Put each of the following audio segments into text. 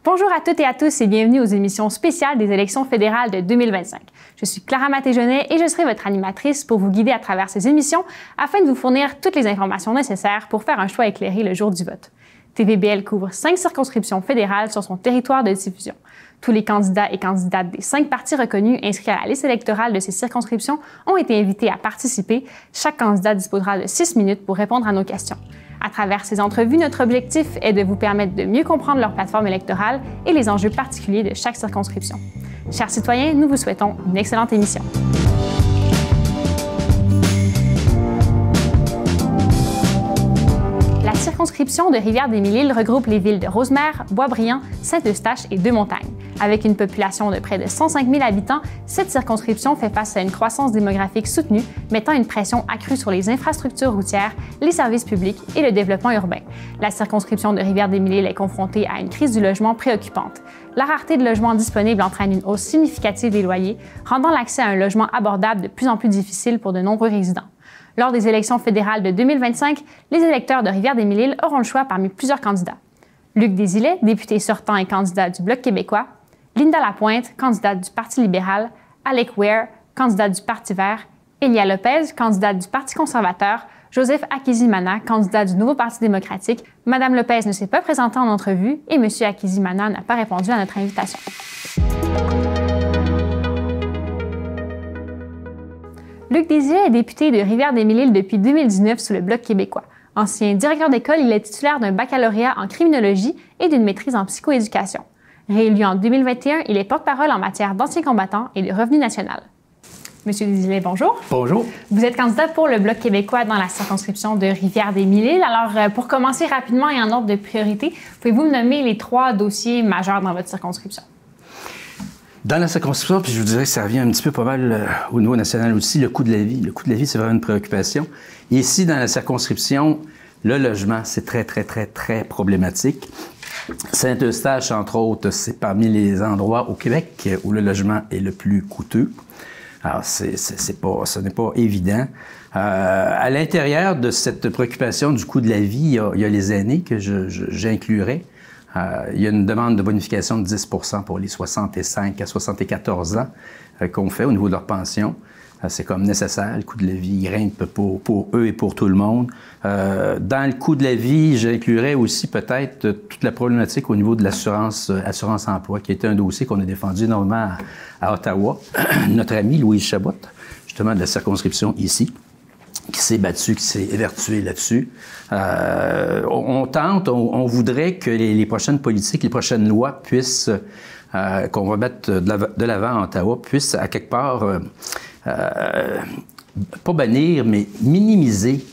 Bonjour à toutes et à tous et bienvenue aux émissions spéciales des élections fédérales de 2025. Je suis Clara Maté-Genet et je serai votre animatrice pour vous guider à travers ces émissions afin de vous fournir toutes les informations nécessaires pour faire un choix éclairé le jour du vote. TVBL couvre 5 circonscriptions fédérales sur son territoire de diffusion. Tous les candidats et candidates des 5 partis reconnus inscrits à la liste électorale de ces circonscriptions ont été invités à participer. Chaque candidat disposera de 6 minutes pour répondre à nos questions. À travers ces entrevues, notre objectif est de vous permettre de mieux comprendre leur plateforme électorale et les enjeux particuliers de chaque circonscription. Chers citoyens, nous vous souhaitons une excellente émission. La circonscription de Rivière-des-Mille-Îles regroupe les villes de Rosemère, Boisbriand, Saint-Eustache et Deux-Montagnes. Avec une population de près de 105 000 habitants, cette circonscription fait face à une croissance démographique soutenue, mettant une pression accrue sur les infrastructures routières, les services publics et le développement urbain. La circonscription de Rivière-des-Mille-Îles est confrontée à une crise du logement préoccupante. La rareté de logements disponibles entraîne une hausse significative des loyers, rendant l'accès à un logement abordable de plus en plus difficile pour de nombreux résidents. Lors des élections fédérales de 2025, les électeurs de Rivière-des-Mille-Îles auront le choix parmi plusieurs candidats. Luc Desilets, député sortant et candidat du Bloc québécois, Linda Lapointe, candidate du Parti libéral, Alec Ware, candidate du Parti vert, Elia Lopez, candidate du Parti conservateur, Joseph Akizimana, candidat du Nouveau Parti démocratique. Madame Lopez ne s'est pas présentée en entrevue et M. Akizimana n'a pas répondu à notre invitation. Luc Desilets est député de Rivière-des-Mille-Îles depuis 2019 sous le Bloc québécois. Ancien directeur d'école, il est titulaire d'un baccalauréat en criminologie et d'une maîtrise en psychoéducation. Réélu en 2021, il est porte-parole en matière d'anciens combattants et de revenu national. Monsieur Desilets, bonjour. Bonjour. Vous êtes candidat pour le Bloc québécois dans la circonscription de Rivière-des-Mille-Îles. Alors, pour commencer rapidement et en ordre de priorité, pouvez-vous me nommer les 3 dossiers majeurs dans votre circonscription? Dans la circonscription, puis je vous dirais que ça revient un petit peu pas mal au niveau national aussi, le coût de la vie. Le coût de la vie, c'est vraiment une préoccupation. Et ici, dans la circonscription, le logement, c'est très problématique. Saint-Eustache, entre autres, c'est parmi les endroits au Québec où le logement est le plus coûteux. Alors, ce n'est pas évident. À l'intérieur de cette préoccupation du coût de la vie, il y a les aînés que j'inclurais. Il y a une demande de bonification de 10 pour les 65 à 74 ans qu'on fait au niveau de leur pension. C'est comme nécessaire. Le coût de la vie grimpe pour eux et pour tout le monde. Dans le coût de la vie, j'inclurais aussi peut-être toute la problématique au niveau de l'assurance emploi, qui était un dossier qu'on a défendu énormément à Ottawa. Notre ami Louise Chabot, justement de la circonscription ici, qui s'est battu, qui s'est évertué là-dessus. On voudrait que les prochaines politiques, les prochaines lois puissent, qu'on va mettre de l'avant à Ottawa, puissent à quelque part, pas bannir, mais minimiser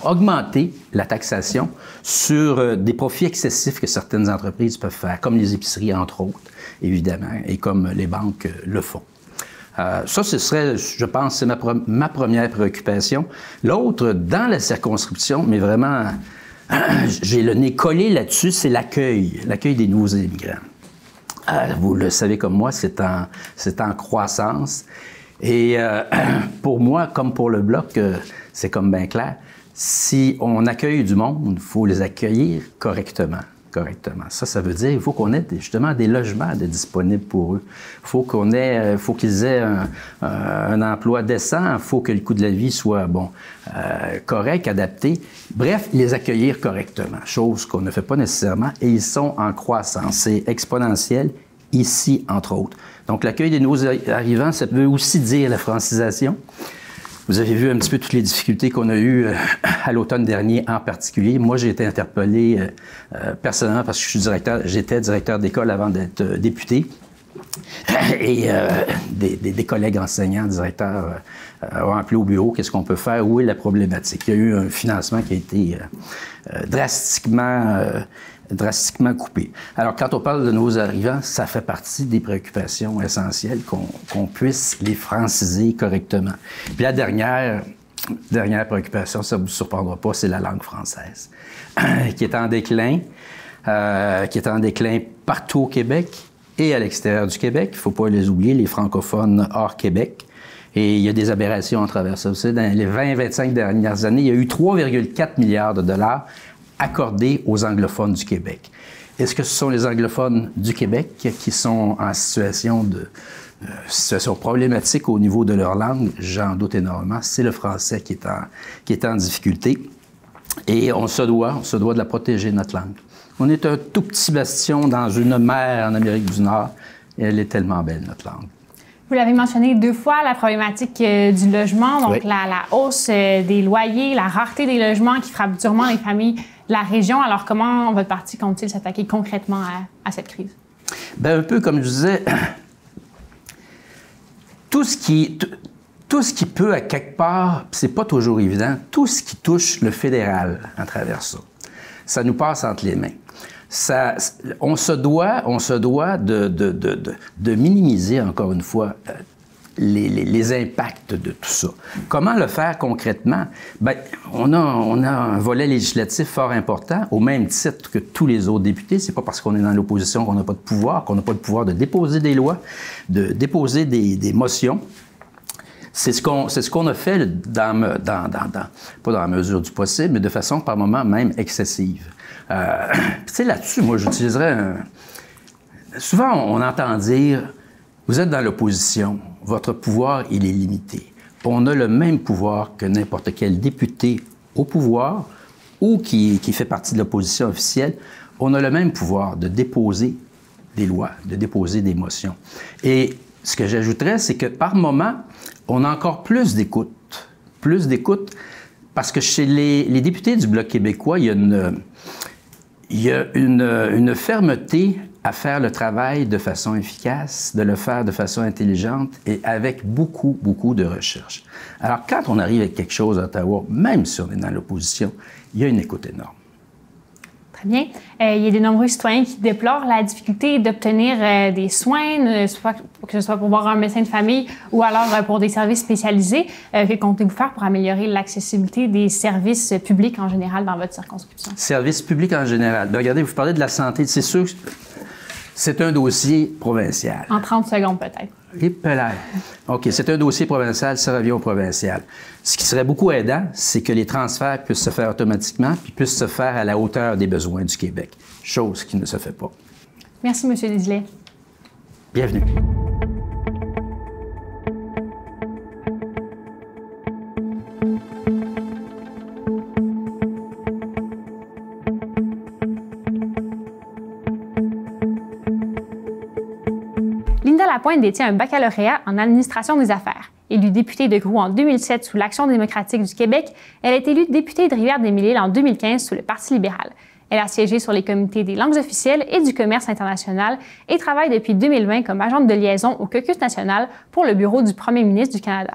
augmenter la taxation sur des profits excessifs que certaines entreprises peuvent faire, comme les épiceries, entre autres, évidemment, et comme les banques le font. Ça, ce serait, je pense, c'est ma première préoccupation. L'autre, dans la circonscription, mais vraiment, j'ai le nez collé là-dessus, c'est l'accueil des nouveaux immigrants. Vous le savez comme moi, c'est en croissance. Et pour moi, comme pour le Bloc, c'est comme bien clair, si on accueille du monde, il faut les accueillir correctement. Ça veut dire qu'il faut qu'on ait justement des logements disponibles pour eux. Faut qu'ils aient un emploi décent, il faut que le coût de la vie soit correct, adapté. Bref, les accueillir correctement, chose qu'on ne fait pas nécessairement, et ils sont en croissance. C'est exponentiel ici, entre autres. Donc, l'accueil des nouveaux arrivants, ça veut aussi dire la francisation. Vous avez vu un petit peu toutes les difficultés qu'on a eues à l'automne dernier en particulier. Moi, j'ai été interpellé personnellement parce que j'étais directeur d'école avant d'être député. Et des collègues enseignants, directeurs ont appelé au bureau, qu'est-ce qu'on peut faire, où est la problématique. Il y a eu un financement qui a été drastiquement coupé. Alors, quand on parle de nouveaux arrivants, ça fait partie des préoccupations essentielles qu'on puisse les franciser correctement. Puis la dernière préoccupation, ça ne vous surprendra pas, c'est la langue française, qui est en déclin partout au Québec et à l'extérieur du Québec. Il ne faut pas les oublier, les francophones hors Québec. Et il y a des aberrations à travers ça. Vous savez, dans les 20-25 dernières années, il y a eu 3,4 milliards de dollars accordés aux anglophones du Québec. Est-ce que ce sont les anglophones du Québec qui sont en situation problématique au niveau de leur langue? J'en doute énormément. C'est le français qui est en difficulté. Et on se doit de la protéger, notre langue. On est un tout petit bastion dans une mer en Amérique du Nord. Et elle est tellement belle, notre langue. Vous l'avez mentionné 2 fois, la problématique du logement, donc oui. la hausse des loyers, la rareté des logements qui frappe durement les familles de la région. Alors, comment votre parti compte-t-il s'attaquer concrètement à cette crise? Bien, un peu comme je disais, tout ce qui peut, à quelque part, c'est pas toujours évident, tout ce qui touche le fédéral à travers ça nous passe entre les mains. On se doit de minimiser, encore une fois, les impacts de tout ça. Comment le faire concrètement? Bien, on a un volet législatif fort important, au même titre que tous les autres députés. C'est pas parce qu'on est dans l'opposition qu'on n'a pas de pouvoir, qu'on n'a pas de pouvoir de déposer des lois, de déposer des motions. C'est ce qu'on a fait pas dans la mesure du possible, mais de façon par moments même excessive. Tu sais, là-dessus, moi, j'utiliserais souvent, on entend dire, vous êtes dans l'opposition, votre pouvoir, il est limité. On a le même pouvoir que n'importe quel député au pouvoir ou qui fait partie de l'opposition officielle. On a le même pouvoir de déposer des lois, de déposer des motions. Et ce que j'ajouterais, c'est que par moment, on a encore plus d'écoute. Plus d'écoute, parce que chez les députés du Bloc québécois, il y a une fermeté à faire le travail de façon efficace, de le faire de façon intelligente et avec beaucoup, beaucoup de recherche. Alors, quand on arrive avec quelque chose à Ottawa, même si on est dans l'opposition, il y a une écoute énorme. Très bien. Il y a de nombreux citoyens qui déplorent la difficulté d'obtenir des soins, que ce soit pour voir un médecin de famille ou alors pour des services spécialisés. Que comptez-vous faire pour améliorer l'accessibilité des services publics en général dans votre circonscription? Services publics en général. Bien, regardez, vous parlez de la santé. C'est sûr que c'est un dossier provincial. En 30 secondes peut-être. Et peut-être. OK, c'est un dossier provincial, ça revient au provincial. Ce qui serait beaucoup aidant, c'est que les transferts puissent se faire automatiquement puis puissent se faire à la hauteur des besoins du Québec, chose qui ne se fait pas. Merci, M. Desilets. Bienvenue. Linda Lapointe détient un baccalauréat en administration des affaires. Élue députée de Groux en 2007 sous l'Action démocratique du Québec, elle est élue députée de Rivière-des-Mille-Îles en 2015 sous le Parti libéral. Elle a siégé sur les comités des langues officielles et du commerce international et travaille depuis 2020 comme agente de liaison au caucus national pour le bureau du premier ministre du Canada.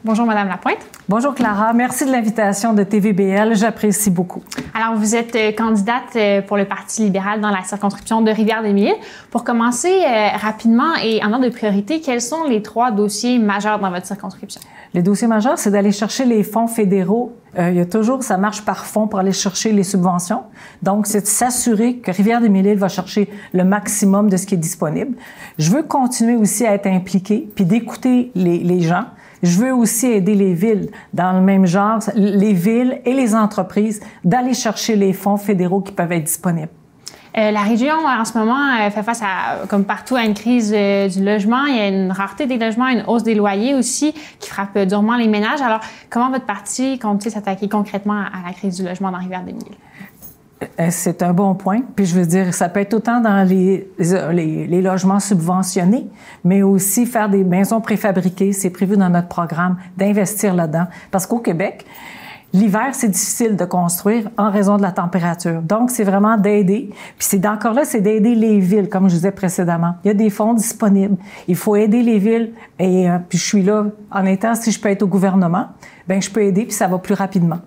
Bonjour, Madame Lapointe. Bonjour, Clara. Merci de l'invitation de TVBL. J'apprécie beaucoup. Alors, vous êtes candidate pour le Parti libéral dans la circonscription de Rivière-des-Mille-Îles. Pour commencer rapidement et en ordre de priorité, quels sont les 3 dossiers majeurs dans votre circonscription? Les dossiers majeurs, c'est d'aller chercher les fonds fédéraux. Il y a toujours, ça marche par fonds pour aller chercher les subventions. Donc, c'est de s'assurer que Rivière-des-Mille-Îles va chercher le maximum de ce qui est disponible. Je veux continuer aussi à être impliquée puis d'écouter les gens. Je veux aussi aider les villes dans le même genre, les villes et les entreprises, d'aller chercher les fonds fédéraux qui peuvent être disponibles. La région, en ce moment, fait face à, comme partout, à une crise du logement. Il y a une rareté des logements, une hausse des loyers aussi qui frappe durement les ménages. Alors, comment votre parti compte-t-il s'attaquer concrètement à la crise du logement dans Rivière-des-Mille-Îles? C'est un bon point. Puis je veux dire, ça peut être autant dans les logements subventionnés, mais aussi faire des maisons préfabriquées. C'est prévu dans notre programme d'investir là-dedans. Parce qu'au Québec, l'hiver, c'est difficile de construire en raison de la température. Donc, c'est vraiment d'aider. Puis c'est encore là, c'est d'aider les villes, comme je disais précédemment. Il y a des fonds disponibles. Il faut aider les villes. Et puis je suis là en étant, si je peux être au gouvernement, bien, je peux aider, puis ça va plus rapidement.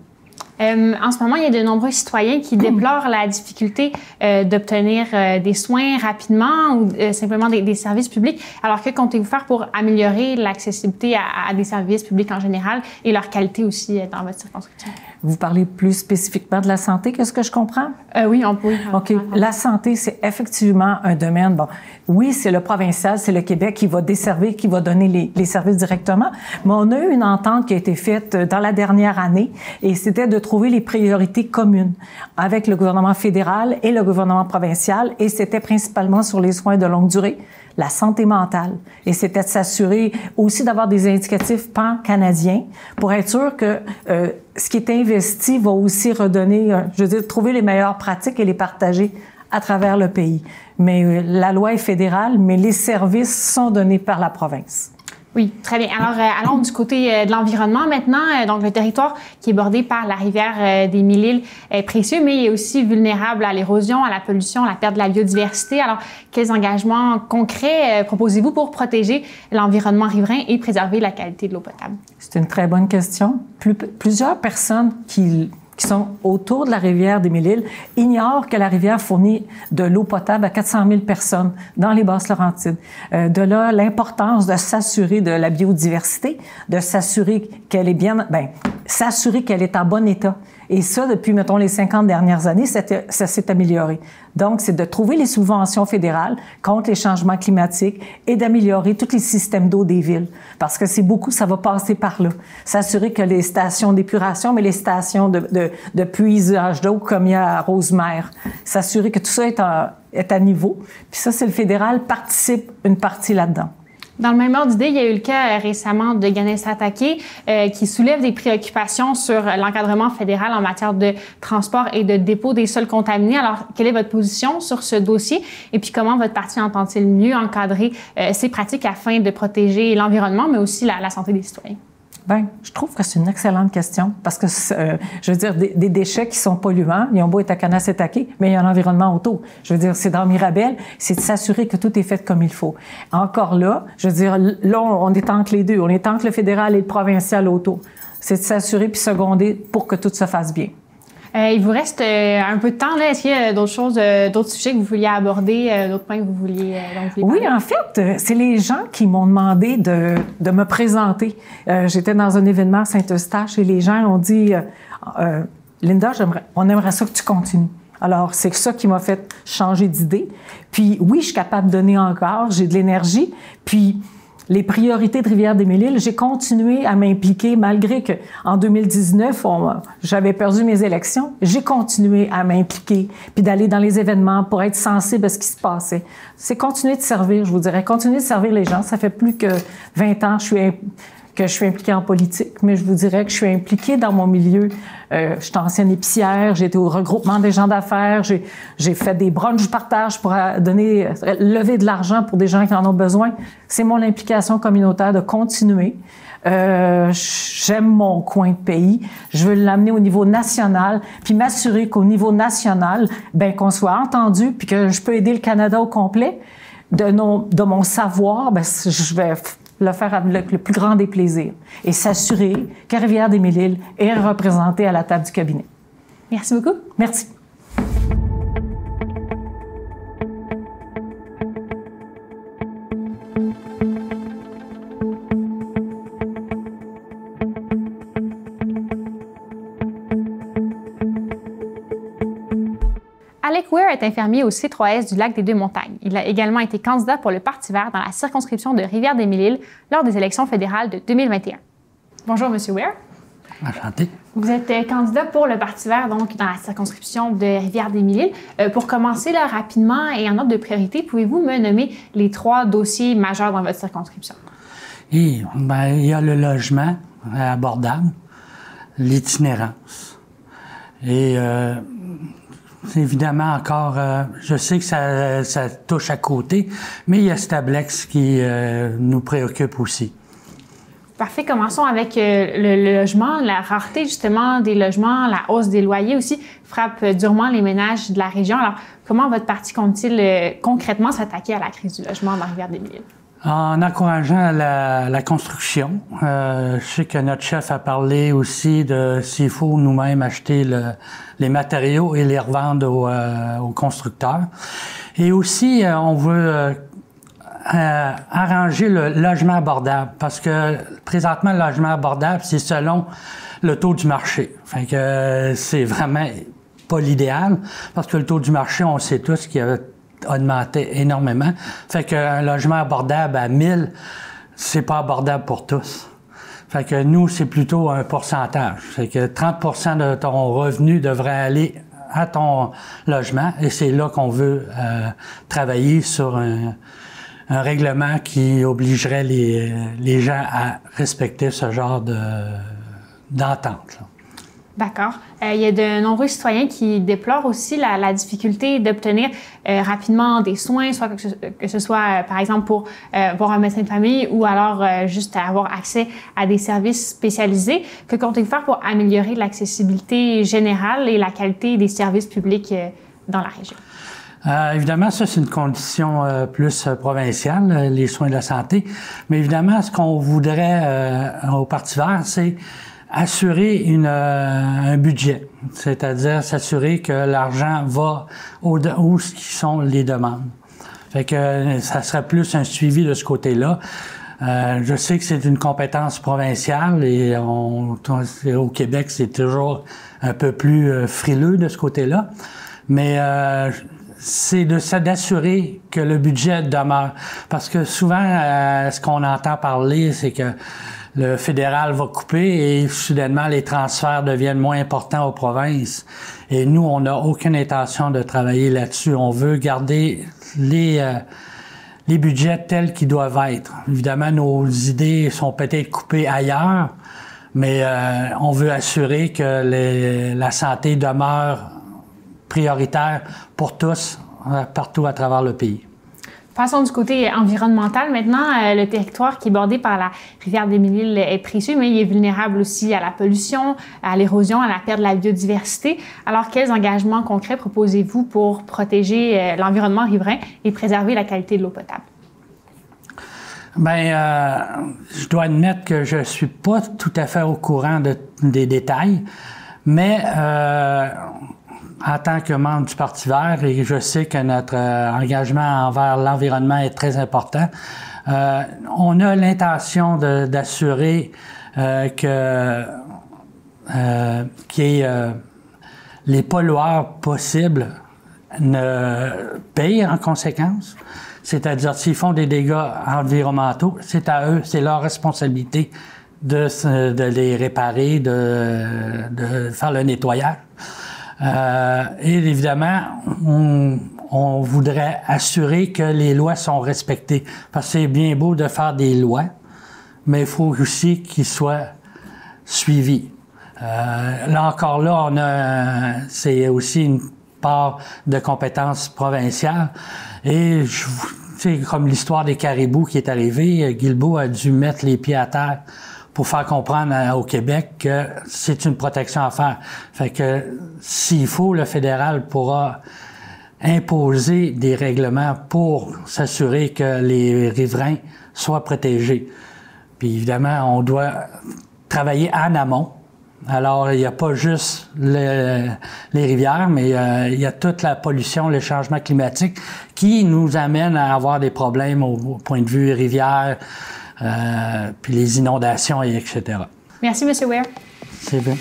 En ce moment, il y a de nombreux citoyens qui déplorent la difficulté d'obtenir des soins rapidement ou simplement des services publics. Alors, que comptez-vous faire pour améliorer l'accessibilité à des services publics en général et leur qualité aussi dans votre circonscription? Vous parlez plus spécifiquement de la santé, qu'est-ce que je comprends? Oui, on peut. OK. La santé, c'est effectivement un domaine, bon, oui, c'est le provincial, c'est le Québec qui va desservir, qui va donner les services directement, mais on a eu une entente qui a été faite dans la dernière année et c'était de trouver les priorités communes avec le gouvernement fédéral et le gouvernement provincial, et c'était principalement sur les soins de longue durée, la santé mentale. Et c'était de s'assurer aussi d'avoir des indicatifs pan-canadiens pour être sûr que ce qui est investi va aussi redonner, je veux dire, trouver les meilleures pratiques et les partager à travers le pays. Mais la loi est fédérale, mais les services sont donnés par la province. Oui, très bien. Alors, allons du côté de l'environnement maintenant. Donc, le territoire qui est bordé par la rivière des Mille-Îles est précieux, mais il est aussi vulnérable à l'érosion, à la pollution, à la perte de la biodiversité. Alors, quels engagements concrets proposez-vous pour protéger l'environnement riverain et préserver la qualité de l'eau potable? C'est une très bonne question. Plusieurs personnes qui sont autour de la rivière des Mille-Îles ignorent que la rivière fournit de l'eau potable à 400 000 personnes dans les Basses-Laurentides. De là, l'importance de s'assurer de la biodiversité, de s'assurer qu'elle est bien, s'assurer qu'elle est en bon état. Et ça, depuis, mettons, les 50 dernières années, ça s'est amélioré. Donc, c'est de trouver les subventions fédérales contre les changements climatiques et d'améliorer tous les systèmes d'eau des villes. Parce que c'est beaucoup, ça va passer par là. S'assurer que les stations d'épuration, mais les stations de puisage d'eau, comme il y a à Rosemère, s'assurer que tout ça est à niveau. Puis ça, c'est le fédéral participe une partie là-dedans. Dans le même ordre d'idée, il y a eu le cas récemment de Ganesatake qui soulève des préoccupations sur l'encadrement fédéral en matière de transport et de dépôt des sols contaminés. Alors, quelle est votre position sur ce dossier? Et puis, comment votre parti entend-il mieux encadrer ces pratiques afin de protéger l'environnement, mais aussi la santé des citoyens? Bien, je trouve que c'est une excellente question parce que, je veux dire, des déchets qui sont polluants, ils ont beau être à Kanesatake, mais il y a un environnement autour. Je veux dire, c'est dans Mirabel, c'est de s'assurer que tout est fait comme il faut. Encore là, je veux dire, là, on est entre les deux. On est entre le fédéral et le provincial autour. C'est de s'assurer puis seconder pour que tout se fasse bien. Il vous reste un peu de temps, là. Est-ce qu'il y a d'autres choses, d'autres sujets que vous vouliez aborder, d'autres points que vous vouliez parler? Oui, en fait, c'est les gens qui m'ont demandé de me présenter. J'étais dans un événement à Saint-Eustache et les gens ont dit Linda, on aimerait ça que tu continues. Alors, c'est ça qui m'a fait changer d'idée. Puis, oui, je suis capable de donner encore, j'ai de l'énergie. Puis, les priorités de Rivière-des-Mille-Îles, j'ai continué à m'impliquer malgré que en 2019, j'avais perdu mes élections. J'ai continué à m'impliquer puis d'aller dans les événements pour être sensible à ce qui se passait. C'est continuer de servir, je vous dirais, continuer de servir les gens. Ça fait plus que 20 ans que je suis impliquée en politique, mais je vous dirais que je suis impliquée dans mon milieu. Je suis ancienne épicière, j'ai été au regroupement des gens d'affaires, j'ai fait des brunchs du partage pour lever de l'argent pour des gens qui en ont besoin. C'est mon implication communautaire de continuer. J'aime mon coin de pays. Je veux l'amener au niveau national, puis m'assurer qu'au niveau national, qu'on soit entendu, puis que je peux aider le Canada au complet. De mon savoir, je vais le faire avec le plus grand des plaisirs et s'assurer que Rivière-des-Mille-Îles est représentée à la table du cabinet. Merci beaucoup. Merci. Alec Weir est infirmier au C3S du Lac-des-Deux-Montagnes. Il a également été candidat pour le Parti vert dans la circonscription de Rivière-des-Mille-Îles lors des élections fédérales de 2021. Bonjour, M. Weir. Enchanté. Vous êtes candidat pour le Parti vert, donc, dans la circonscription de Rivière-des-Mille-Îles. Pour commencer là, rapidement et en ordre de priorité, pouvez-vous me nommer les 3 dossiers majeurs dans votre circonscription? Et, il y a le logement abordable, l'itinérance et évidemment encore, je sais que ça touche à côté, mais il y a Stablex qui nous préoccupe aussi. Parfait. Commençons avec le logement. La rareté, justement, des logements, la hausse des loyers aussi frappe durement les ménages de la région. Alors, comment votre parti compte-t-il concrètement s'attaquer à la crise du logement dans Rivière-des-Mille-Îles? En encourageant la construction. Je sais que notre chef a parlé aussi de s'il faut nous-mêmes acheter les matériaux et les revendre aux constructeurs. Et aussi, on veut arranger le logement abordable parce que présentement, le logement abordable, c'est selon le taux du marché. Fait que c'est vraiment pas l'idéal parce que le taux du marché, on sait tous qu'il y a augmenté énormément. Fait qu'un logement abordable à 1000, c'est pas abordable pour tous. Fait que nous, c'est plutôt un pourcentage. Fait que 30% de ton revenu devrait aller à ton logement et c'est là qu'on veut travailler sur un règlement qui obligerait les gens à respecter ce genre d'entente. D'accord. Il y a de nombreux citoyens qui déplorent aussi la difficulté d'obtenir rapidement des soins, soit que ce soit, par exemple, pour voir un médecin de famille ou alors juste avoir accès à des services spécialisés. Que comptez-vous faire pour améliorer l'accessibilité générale et la qualité des services publics dans la région? Évidemment, ça, c'est une condition plus provinciale, les soins de la santé. Mais évidemment, ce qu'on voudrait au Parti vert, c'est assurer un budget, c'est-à-dire s'assurer que l'argent va où sont les demandes. Fait que ça serait plus un suivi de ce côté-là. Je sais que c'est une compétence provinciale et au Québec, c'est toujours un peu plus frileux de ce côté-là, mais c'est d'assurer que le budget demeure. Parce que souvent, ce qu'on entend parler, c'est que le fédéral va couper et soudainement les transferts deviennent moins importants aux provinces. Et nous, on n'a aucune intention de travailler là-dessus. On veut garder les budgets tels qu'ils doivent être. Évidemment, nos idées sont peut-être coupées ailleurs, mais on veut assurer que la santé demeure prioritaire pour tous, partout à travers le pays. Passons du côté environnemental maintenant. Le territoire qui est bordé par la rivière des Mille-Îles est précieux, mais il est vulnérable aussi à la pollution, à l'érosion, à la perte de la biodiversité. Alors, quels engagements concrets proposez-vous pour protéger l'environnement riverain et préserver la qualité de l'eau potable? Bien, je dois admettre que je suis pas tout à fait au courant des détails, mais en tant que membre du Parti vert, et je sais que notre engagement envers l'environnement est très important, on a l'intention d'assurer qu'il y ait les pollueurs possibles ne payent en conséquence. C'est-à-dire, s'ils font des dégâts environnementaux, c'est à eux, c'est leur responsabilité de les réparer, de faire le nettoyage. Et évidemment, on voudrait assurer que les lois sont respectées. Parce que c'est bien beau de faire des lois, mais il faut aussi qu'ils soient suivis. Là encore, c'est aussi une part de compétences provinciales. Et c'est comme l'histoire des caribous qui est arrivée. Guilbeault a dû mettre les pieds à terre pour faire comprendre au Québec que c'est une protection à faire. Fait que s'il faut, le fédéral pourra imposer des règlements pour s'assurer que les riverains soient protégés. Puis évidemment, on doit travailler en amont. Alors, il n'y a pas juste les rivières, mais il y a toute la pollution, le changement climatique qui nous amène à avoir des problèmes au point de vue rivières, puis les inondations, et etc. Merci, M. Ware. C'est bien.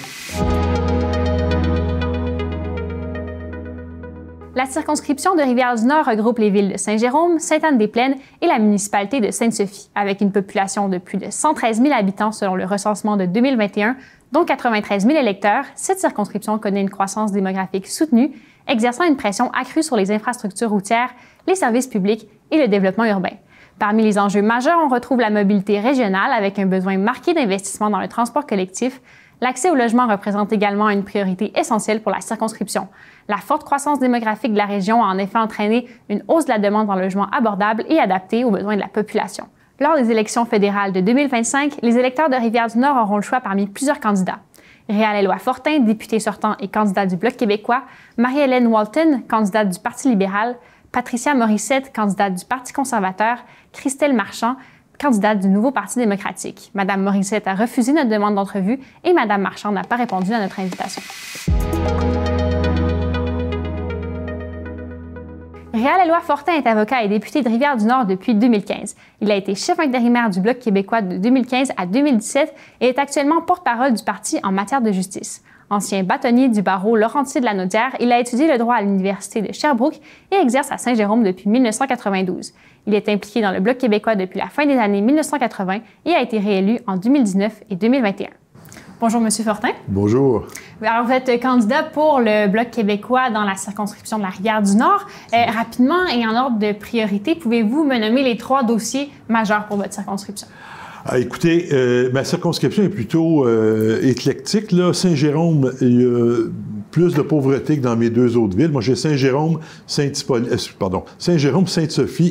La circonscription de Rivière-du-Nord regroupe les villes de Saint-Jérôme, Sainte-Anne-des-Plaines et la municipalité de Sainte-Sophie, avec une population de plus de 113 000 habitants selon le recensement de 2021, dont 93 000 électeurs. Cette circonscription connaît une croissance démographique soutenue, exerçant une pression accrue sur les infrastructures routières, les services publics et le développement urbain. Parmi les enjeux majeurs, on retrouve la mobilité régionale avec un besoin marqué d'investissement dans le transport collectif. L'accès au logement représente également une priorité essentielle pour la circonscription. La forte croissance démographique de la région a en effet entraîné une hausse de la demande en logements abordables et adaptés aux besoins de la population. Lors des élections fédérales de 2025, les électeurs de Rivière-du-Nord auront le choix parmi plusieurs candidats. Réal-Éloi Fortin, député sortant et candidat du Bloc québécois, Marie-Hélène Walton, candidate du Parti libéral, Patricia Morissette, candidate du Parti conservateur, Christelle Marchand, candidate du Nouveau Parti démocratique. Madame Morissette a refusé notre demande d'entrevue et Madame Marchand n'a pas répondu à notre invitation. Réal-Éloi Fortin est avocat et député de Rivière-du-Nord depuis 2015. Il a été chef intérimaire du Bloc québécois de 2015 à 2017 et est actuellement porte-parole du parti en matière de justice. Ancien bâtonnier du barreau Laurentier de la Naudière, il a étudié le droit à l'Université de Sherbrooke et exerce à Saint-Jérôme depuis 1992. Il est impliqué dans le Bloc québécois depuis la fin des années 1980 et a été réélu en 2019 et 2021. Bonjour, M. Fortin. Bonjour. Alors, vous êtes candidat pour le Bloc québécois dans la circonscription de la Rivière-du-Nord. Rapidement et en ordre de priorité, pouvez-vous me nommer les 3 dossiers majeurs pour votre circonscription? Écoutez, ma circonscription est plutôt éclectique. Saint-Jérôme, il y a plus de pauvreté que dans mes 2 autres villes. Moi, j'ai Saint-Jérôme, Sainte-Sophie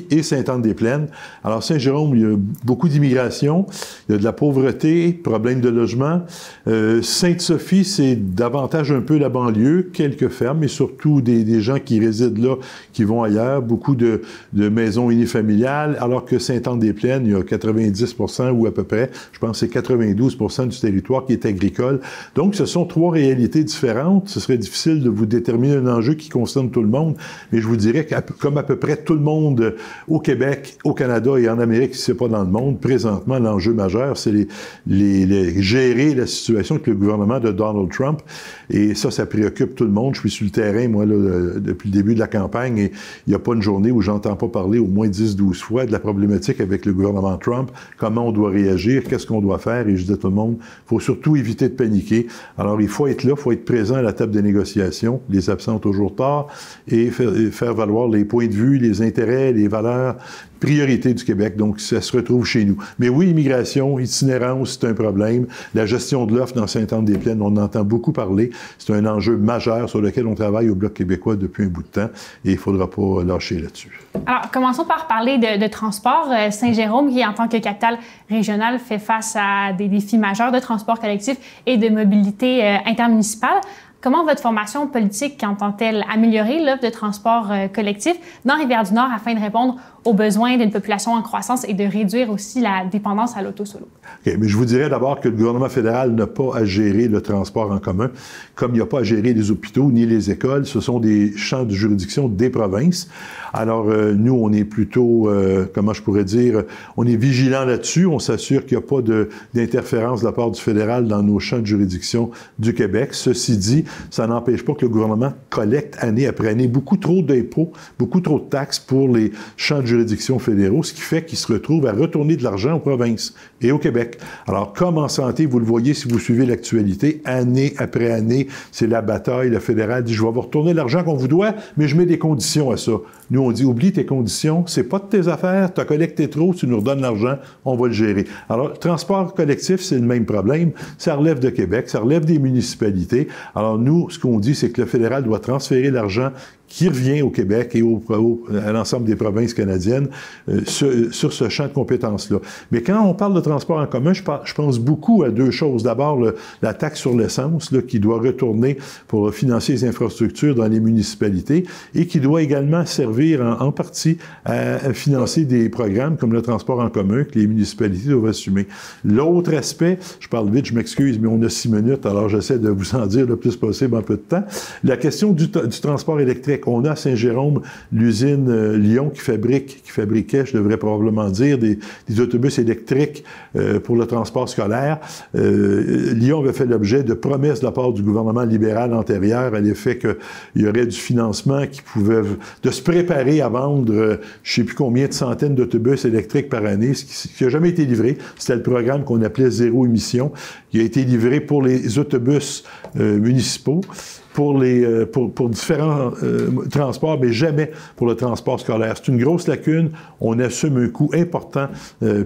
et Sainte-Anne-des-Plaines. Alors, Saint-Jérôme, il y a beaucoup d'immigration, il y a de la pauvreté, problème de logement. Sainte-Sophie, c'est davantage un peu la banlieue, quelques fermes, mais surtout des gens qui résident là, qui vont ailleurs, beaucoup de maisons unifamiliales, alors que Sainte-Anne-des-Plaines, il y a 90% ou à peu près, je pense que c'est 92% du territoire qui est agricole. Donc, ce sont 3 réalités différentes. Ce serait difficile de vous déterminer un enjeu qui concerne tout le monde, mais je vous dirais que comme à peu près tout le monde au Québec, au Canada et en Amérique, si ce n'est pas dans le monde, présentement, l'enjeu majeur, c'est gérer la situation avec le gouvernement de Donald Trump. Et ça préoccupe tout le monde. Je suis sur le terrain, moi, là, depuis le début de la campagne, et il n'y a pas une journée où j'entends pas parler au moins 10-12 fois de la problématique avec le gouvernement Trump, comment on doit réagir, qu'est-ce qu'on doit faire, et je dis à tout le monde, il faut surtout éviter de paniquer. Alors, il faut être là, il faut être présent à la table des négociations, les absents ont toujours tort, et faire valoir les points de vue, les intérêts, les valeurs, priorité du Québec, donc ça se retrouve chez nous. Mais oui, immigration, itinérance, c'est un problème. La gestion de l'offre dans Sainte-Anne-des-Plaines, on en entend beaucoup parler. C'est un enjeu majeur sur lequel on travaille au Bloc québécois depuis un bout de temps et il ne faudra pas lâcher là-dessus. Alors, commençons par parler de transport. Saint-Jérôme, qui en tant que capitale régionale fait face à des défis majeurs de transport collectif et de mobilité intermunicipale. Comment votre formation politique entend-elle améliorer l'offre de transport collectif dans Rivière-du-Nord afin de répondre aux besoins d'une population en croissance et de réduire aussi la dépendance à l'auto-solo? OK, mais je vous dirais d'abord que le gouvernement fédéral n'a pas à gérer le transport en commun, comme il n'y a pas à gérer les hôpitaux ni les écoles. Ce sont des champs de juridiction des provinces. Alors, nous, on est plutôt, comment je pourrais dire, on est vigilant là-dessus. On s'assure qu'il n'y a pas d'interférence de la part du fédéral dans nos champs de juridiction du Québec. Ceci dit, ça n'empêche pas que le gouvernement collecte année après année beaucoup trop d'impôts, beaucoup trop de taxes pour les champs de juridiction fédéraux, ce qui fait qu'ils se retrouvent à retourner de l'argent aux provinces et au Québec. Alors, comme en santé, vous le voyez si vous suivez l'actualité, année après année, c'est la bataille. Le fédéral dit, je vais vous retourner l'argent qu'on vous doit, mais je mets des conditions à ça. Nous, on dit, oublie tes conditions, c'est pas de tes affaires, tu as collecté trop, tu nous redonnes l'argent, on va le gérer. Alors, le transport collectif, c'est le même problème. Ça relève de Québec, ça relève des municipalités. Alors, nous, ce qu'on dit, c'est que le fédéral doit transférer l'argent qui revient au Québec et à l'ensemble des provinces canadiennes sur ce champ de compétences-là. Mais quand on parle de transport en commun, je pense beaucoup à 2 choses. D'abord, la taxe sur l'essence qui doit retourner pour financer les infrastructures dans les municipalités et qui doit également servir en partie à financer des programmes comme le transport en commun que les municipalités doivent assumer. L'autre aspect, je parle vite, je m'excuse, mais on a 6 minutes, alors j'essaie de vous en dire le plus possible en peu de temps. La question du transport électrique. On a à Saint-Jérôme l'usine Lyon qui fabriquait, je devrais probablement dire, des autobus électriques pour le transport scolaire. Lyon avait fait l'objet de promesses de la part du gouvernement libéral antérieur à l'effet qu'il y aurait du financement qui pouvait de se préparer à vendre je ne sais plus combien de centaines d'autobus électriques par année, ce qui n'a jamais été livré. C'était le programme qu'on appelait Zéro émission, qui a été livré pour les autobus municipaux, pour différents transports, mais jamais pour le transport scolaire. C'est une grosse lacune. On assume un coût important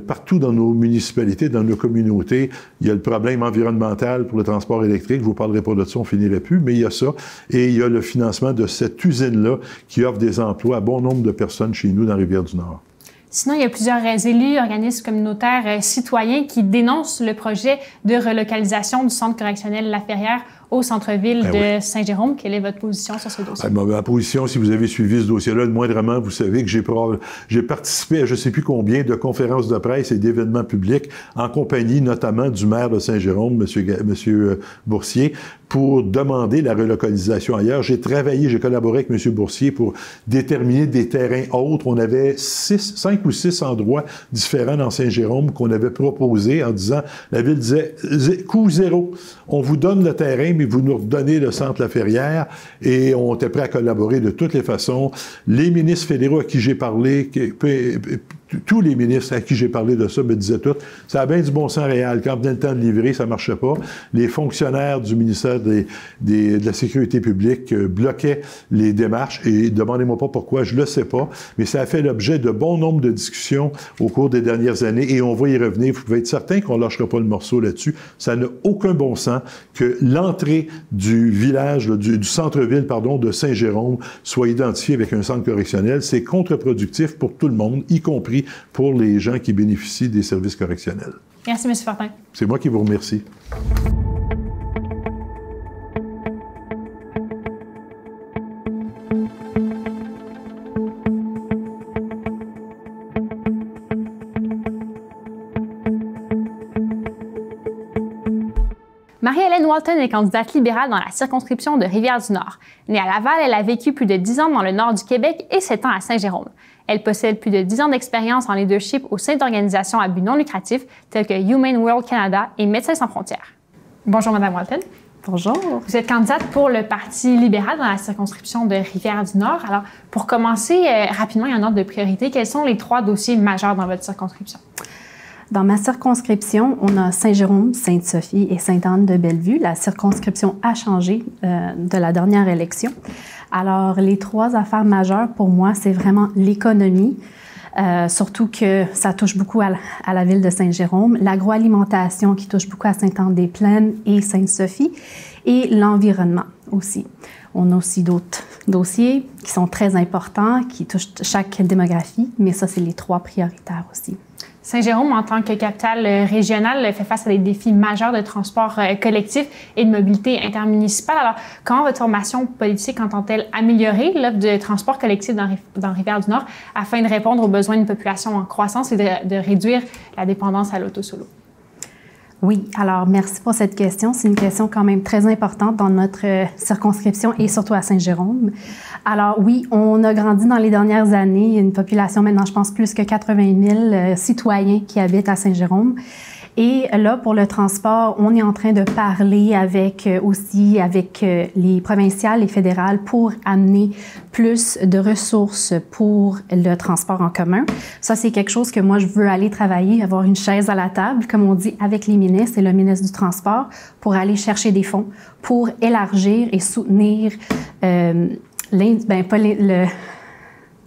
partout dans nos municipalités, dans nos communautés. Il y a le problème environnemental pour le transport électrique. Je ne vous parlerai pas de ça, on finirait plus, mais il y a ça. Et il y a le financement de cette usine-là qui offre des emplois à bon nombre de personnes chez nous dans Rivière-du-Nord. Sinon, il y a plusieurs élus, organismes communautaires, citoyens qui dénoncent le projet de relocalisation du centre correctionnel La Ferrière au centre-ville de Saint-Jérôme. Quelle est votre position sur ce dossier? Ma position, si vous avez suivi ce dossier-là, le moindrement, vous savez que j'ai participé à je ne sais plus combien de conférences de presse et d'événements publics en compagnie notamment du maire de Saint-Jérôme, M. Boursier, pour demander la relocalisation ailleurs. J'ai collaboré avec M. Boursier pour déterminer des terrains autres. On avait 5 5 ou 6 endroits différents dans Saint-Jérôme qu'on avait proposés en disant, la Ville disait, coût zéro, on vous donne le terrain, mais vous nous redonnez le centre La Ferrière, et on était prêt à collaborer de toutes les façons. Les ministres fédéraux à qui j'ai parlé, tous les ministres à qui j'ai parlé de ça me disaient tout, ça a bien du bon sens réel. Quand venait le temps de livrer, ça marchait pas. Les fonctionnaires du ministère de la Sécurité publique bloquaient les démarches, et demandez-moi pas pourquoi, je le sais pas, mais ça a fait l'objet de bon nombre de discussions au cours des dernières années, et on va y revenir. Vous pouvez être certain qu'on lâchera pas le morceau là-dessus. Ça n'a aucun bon sens que l'entrée du village, du centre-ville, pardon, de Saint-Jérôme soit identifiée avec un centre correctionnel. C'est contre-productif pour tout le monde, y compris pour les gens qui bénéficient des services correctionnels. Merci, M. Fortin. C'est moi qui vous remercie. Marie-Hélène Walton est candidate libérale dans la circonscription de Rivière-du-Nord. Née à Laval, elle a vécu plus de 10 ans dans le nord du Québec et 7 ans à Saint-Jérôme. Elle possède plus de 10 ans d'expérience en leadership au sein d'organisations à but non lucratif telles que Humane World Canada et Médecins sans frontières. Bonjour, Mme Walton. Bonjour. Vous êtes candidate pour le Parti libéral dans la circonscription de Rivière-du-Nord. Alors, pour commencer rapidement et en ordre de priorité, quels sont les 3 dossiers majeurs dans votre circonscription? Dans ma circonscription, on a Saint-Jérôme, Sainte-Sophie et Sainte-Anne-de-Bellevue. La circonscription a changé de la dernière élection. Alors, les 3 affaires majeures pour moi, c'est vraiment l'économie, surtout que ça touche beaucoup à la ville de Saint-Jérôme, l'agroalimentation qui touche beaucoup à Sainte-Anne-des-Plaines et Sainte-Sophie, et l'environnement aussi. On a aussi d'autres dossiers qui sont très importants, qui touchent chaque démographie, mais ça, c'est les 3 prioritaires aussi. Saint-Jérôme, en tant que capitale régionale, fait face à des défis majeurs de transport collectif et de mobilité intermunicipale. Alors, comment votre formation politique entend-elle améliorer l'offre de transport collectif dans Rivière-du-Nord afin de répondre aux besoins d'une population en croissance et de réduire la dépendance à l'auto-solo? Oui, alors merci pour cette question. C'est une question quand même très importante dans notre circonscription et surtout à Saint-Jérôme. Alors oui, on a grandi dans les dernières années. Il y a une population maintenant, je pense, plus que 80 000 citoyens qui habitent à Saint-Jérôme. Et là, pour le transport, on est en train de parler avec les provinciales et fédérales pour amener plus de ressources pour le transport en commun. Ça, c'est quelque chose que moi, je veux aller travailler, avoir une chaise à la table, comme on dit, avec les ministres et le ministre du Transport pour aller chercher des fonds pour élargir et soutenir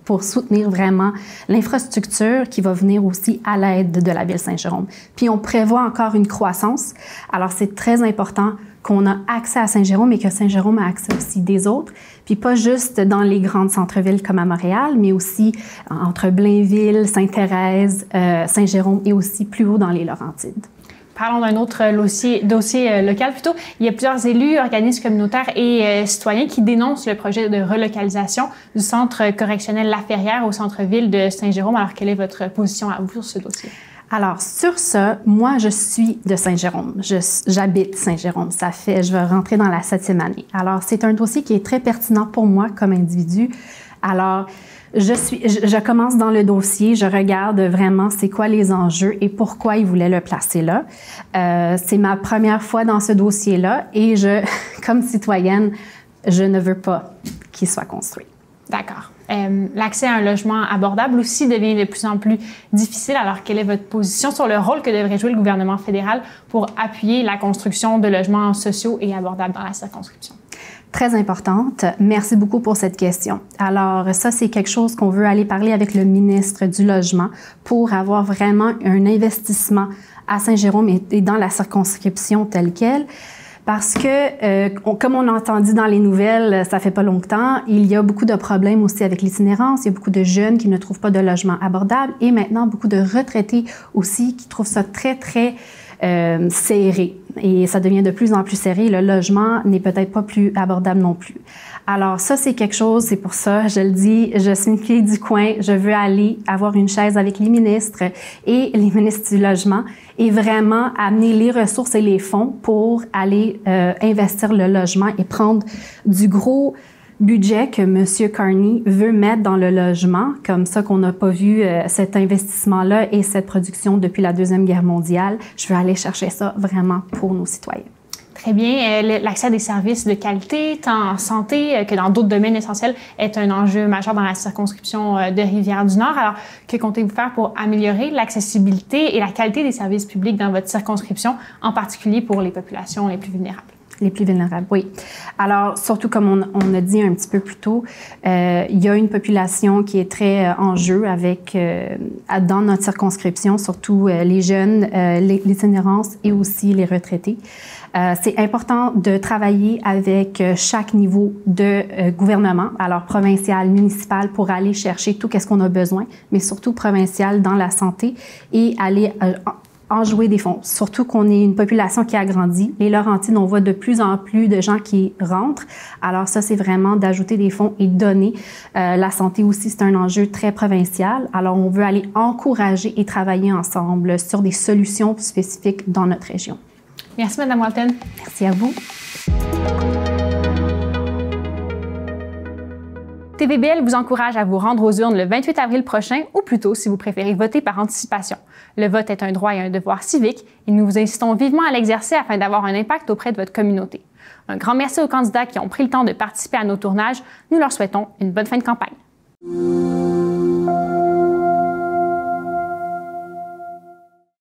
pour soutenir vraiment l'infrastructure qui va venir aussi à l'aide de la ville Saint-Jérôme. Puis on prévoit encore une croissance. Alors c'est très important qu'on a accès à Saint-Jérôme et que Saint-Jérôme a accès aussi des autres. Puis pas juste dans les grandes centres-villes comme à Montréal, mais aussi entre Blainville, Sainte-Thérèse, Saint-Jérôme et aussi plus haut dans les Laurentides. Parlons d'un autre dossier local plutôt. Il y a plusieurs élus, organismes communautaires et citoyens qui dénoncent le projet de relocalisation du centre correctionnel La Ferrière au centre-ville de Saint-Jérôme. Alors, quelle est votre position à vous sur ce dossier? Alors, sur ça, moi, je suis de Saint-Jérôme. J'habite Saint-Jérôme. Je vais rentrer dans la 7e année. Alors, c'est un dossier qui est très pertinent pour moi comme individu. Alors, je commence dans le dossier, je regarde vraiment c'est quoi les enjeux et pourquoi ils voulaient le placer là. C'est ma première fois dans ce dossier-là et comme citoyenne, je ne veux pas qu'il soit construit. D'accord. L'accès à un logement abordable aussi devient de plus en plus difficile. Alors, quelle est votre position sur le rôle que devrait jouer le gouvernement fédéral pour appuyer la construction de logements sociaux et abordables dans la circonscription? Très importante. Merci beaucoup pour cette question. Alors, ça, c'est quelque chose qu'on veut aller parler avec le ministre du Logement pour avoir vraiment un investissement à Saint-Jérôme et dans la circonscription telle qu'elle. Parce que, comme on a entendu dans les nouvelles, ça fait pas longtemps, il y a beaucoup de problèmes aussi avec l'itinérance. Il y a beaucoup de jeunes qui ne trouvent pas de logement abordable et maintenant beaucoup de retraités aussi qui trouvent ça très, très serré. Et ça devient de plus en plus serré. Le logement n'est peut-être pas plus abordable non plus. Alors ça, c'est quelque chose, c'est pour ça, je le dis, je suis une fille du coin, je veux aller avoir une chaise avec les ministres et les ministres du logement et vraiment amener les ressources et les fonds pour aller investir le logement et prendre du gros budget que M. Carney veut mettre dans le logement, comme ça qu'on n'a pas vu cet investissement-là et cette production depuis la Deuxième Guerre mondiale. Je veux aller chercher ça vraiment pour nos citoyens. Très bien. L'accès à des services de qualité, tant en santé que dans d'autres domaines essentiels, est un enjeu majeur dans la circonscription de Rivière-du-Nord. Alors, que comptez-vous faire pour améliorer l'accessibilité et la qualité des services publics dans votre circonscription, en particulier pour les populations les plus vulnérables? Les plus vulnérables, oui. Alors, surtout comme on a dit un petit peu plus tôt, il y a une population qui est très en jeu avec, dans notre circonscription, surtout les jeunes, l'itinérance et aussi les retraités. C'est important de travailler avec chaque niveau de gouvernement, alors provincial, municipal, pour aller chercher tout ce qu'on a besoin, mais surtout provincial dans la santé et aller enjouer des fonds. Surtout qu'on est une population qui a grandi. Les Laurentides, on voit de plus en plus de gens qui rentrent. Alors ça, c'est vraiment d'ajouter des fonds et de donner. La santé aussi, c'est un enjeu très provincial. Alors on veut aller encourager et travailler ensemble sur des solutions spécifiques dans notre région. Merci, Mme Walton. Merci à vous. TVBL vous encourage à vous rendre aux urnes le 28 avril prochain, ou plutôt si vous préférez voter par anticipation. Le vote est un droit et un devoir civique et nous vous incitons vivement à l'exercer afin d'avoir un impact auprès de votre communauté. Un grand merci aux candidats qui ont pris le temps de participer à nos tournages. Nous leur souhaitons une bonne fin de campagne.